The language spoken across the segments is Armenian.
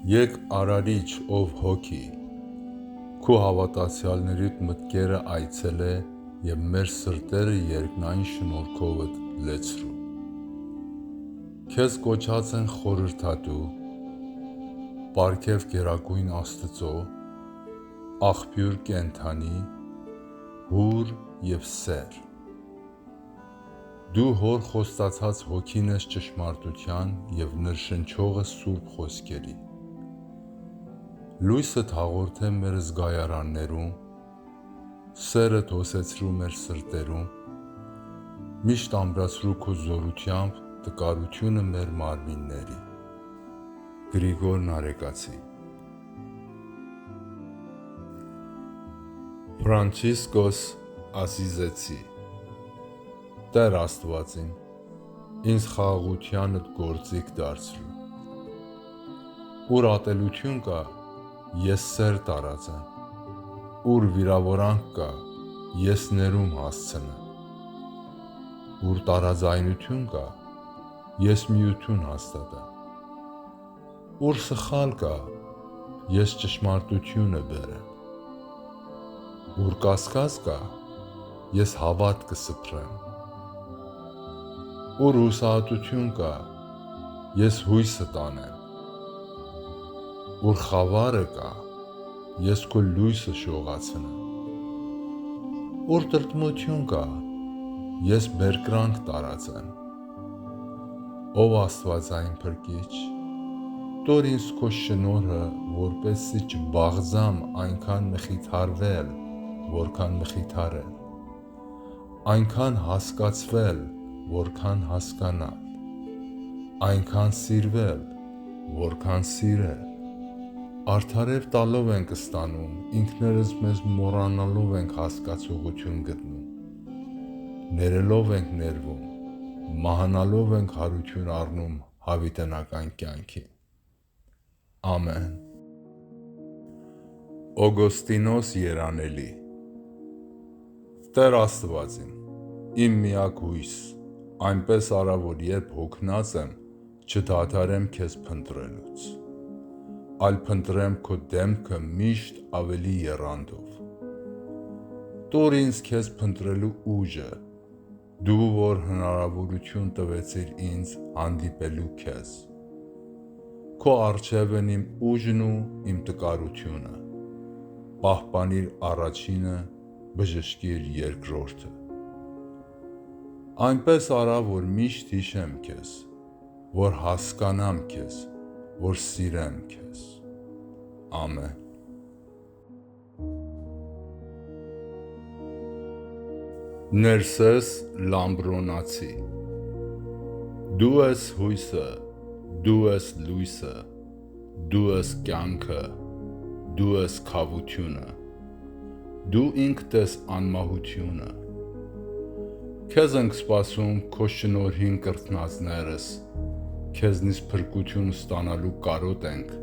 Եկ արարիչ ով հոգի, քու հավատացյալներիդ մտքերը այցելե և մեր սրտերը երկնային շնորհքովդ լեցրու։ Քեզ կոչած են խորհրդատու, պարգև գերագույն Աստծո, աղբյուր կենդանի, հուր և սեր։ Դու հոր խոստացած հոգին ես ճշմարտության և ներշնչողը սուրբ խոսքերի։ Լույսդ հաղորդե մեր զգայարաններում, սերդ հոսեցրու մեր սրտերում, միշտ ամրացրու քո զորությամբ տկարությունը մեր մարմինների։ Գրիգոր Նարեկացի Ֆրանցիսկոս Ասիզեցի Տեր Աստվածին, ինձ խաղաղությանդ գործիք դարձրու։ Ուր ատելություն կա, ես սեր տարածեմ, ուր վիրավորանք կա, ես ներում հասցնեմ, ուր տարաձայնություն կա, ես միություն հաստատեմ, ուր սխալ կա, ես ճշմարտությունը բերեմ, ուր կասկած կա, ես հավատ կսփռեմ, ուր հուսահատություն կա, ես հույսը տանեմ, ուր խավարը կա, ես քո լույսը շողացնեմ, ուր տրտմություն կա, ես բերկրանք տարածեմ։ Ով Աստվածային Փրկիչ, տուր ինձ քո շնորհը, որպեսզի չբաղձամ այնքան մխիթարվել, որքան մխիթարել, այնքան հասկացվել, որքան հասկանալ, այնքան սիրվել, որքան սիրել։ Արդարև տալով ենք ստանում, ինքներս մեզ մոռանալով ենք հասկացողություն գտնում, ներելով ենք ներվում, մահանալով ենք հարություն առնում հավիտենական կյանքին։ Ամեն։ Օգոստինոս Երանելի Տեր Աստվածին, իմ միակ հույս, այնպես արա, որ երբ հոգնած եմ, չդադարեմ քեզ փնտրելուց, այլ փնտրեմ քո դեմքը միշտ ավելի եռանդով։ Տուր ինձ քեզ փնտրելու ուժը, դու որ հնարավորություն տվեցիր ինձ հանդիպելու քեզ։ Քո առջև են իմ ուժն ու իմ տկարությունը, պահպանիր առաջինը, բժշկիր երկրորդը։ Այնպես արա, որ միշտ հիշեմ քեզ, որ հասկանամ քեզ, որ սիրեմ քեզ։ Ամեն։ Ներսես Լամբրոնացի Դու ես հույսը, դու ես լույսը, դու ես կյանքը, դու ես քավությունը, դու ինքդ ես անմահությունը։ Քեզ ենք սպասում քո շնորհին կրտնածներս, քեզնից փրկություն ստանալու կարոտ ենք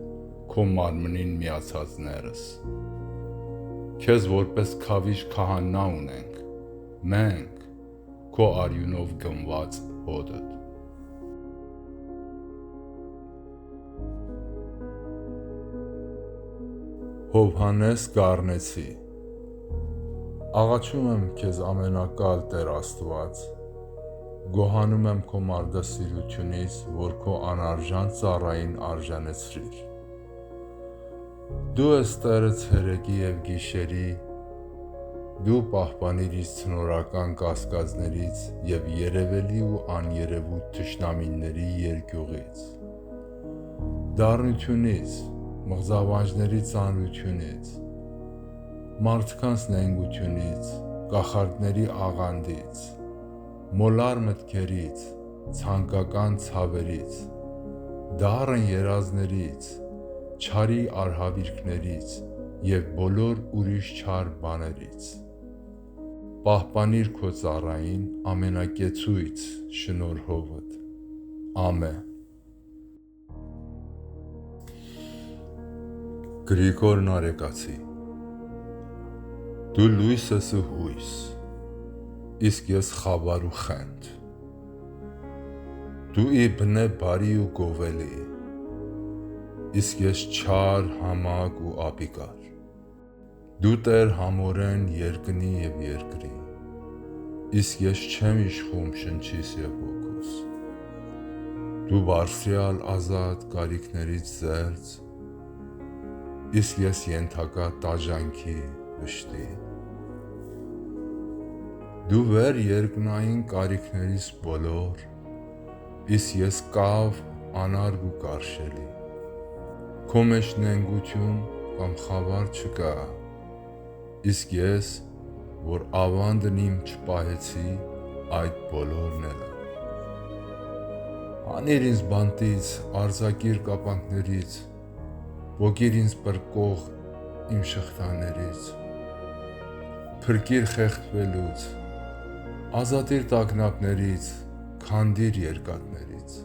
քո մարմնին միացածներս։ Քեզ որպես քավիժ քահանա ունենք, մենք քո արյունով գնված հոտդ։ Հովհաննես Գառնեցի Աղաչում եմ քեզ ամենակալ Տեր Աստված, գոհանում եմ քո մարդասիրությունից, որ քո անարժան ծառային արժանացրիր։ Դու ես Տերը ցերեկի և գիշերի, դու պահպանիր ինձ ցնորական կասկածներից և երևելի ու աներևույթ թշնամիների երկյուղից, դառնությունից, մղձավանջների ծանրությունից, մարդկանց նենգությունից, կախարդների աղանդից, մոլար մտքերից, ցանկական ցավերից, դառն երազներից, չարի արհավիրքներից և բոլոր ուրիշ չար բաներից։ Պահպանիր քո ծառային ամենակեցույց շնորհովդ։ Ամեն։ Գրիգոր Նարեկացի Դու լույս ես ու հույս, իսկ ես խավար ու խենթ։ Դու ի բնե բարի ու գովելի, իսկ ես չար, համակ ու ապիկար։ Դու Տեր համորեն երկնի և երկրի, իսկ ես չեմ իշխում շնչիս և ոգուս։ Դու բարձրյալ ազատ կարիքներից զերծ, իսկ ես ենթակա տաժանքի վշտի։ Դու վեր երկնային կարիքներիս բոլոր, իսկ ես կավ, անարգ ու կարշելի։ Քո մեջ նենգություն կամ խավար չկա, իսկ ես, որ ավանդն իմ չպահեցի, այդ բոլորն էլ եմ։ Հանիր ինձ բանտից, արձակիր կապանքներից, ոգիր ինձ պրկող իմ շղթաներից, փրկիր խեղդվելուց, ազատիր տագնապներից, քանդիր երկատներից,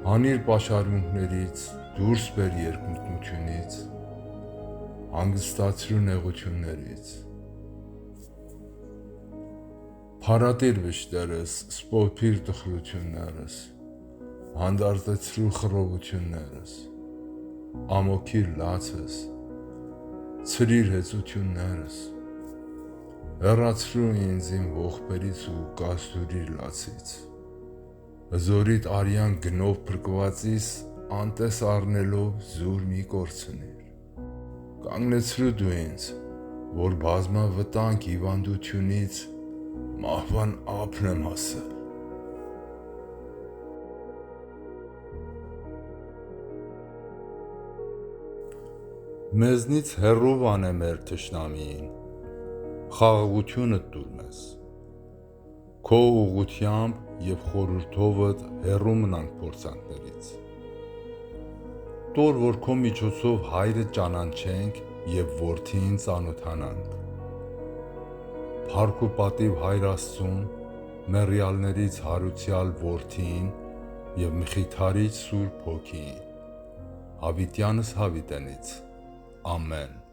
հանիր պաշարմունքներից, դուրս բեր երկմտնությունից, հանգստացրու նեղություններից, փարատիր վշտերս, սփոփիր տխրություններս, հանդարտեցրու խռովություններս, ամոքիր լացս, ցրիր հեծություններս, հեռացրու ինձ իմ ողբերից ու կազդուրիր լացից, հզորիդ արյան գնով փրկվածիս անտես առնելով զուր մի կորցնիր, կանգնեցրու դու ինձ, որ բազմավտանգ հիվանդությունից մահվան ափն եմ հասել։ Մեզնից հեռու վանե մեր թշնամիին, խաղաղությունը տուր մեզ, քո ուղղությամբ և խորհրդովդ հեռու մնանք փորձանքներից, տոր, որ քո միջոցով հայրը ճանաչենք և որդին ծանոթանանք, փառք ու պատիվ Հայր Աստծուն, մեռյալներից հարուցյալ որդիին և Մխիթարիչ Սուրբ Հոգիին, հավիտյանս հավիտենից, ամեն։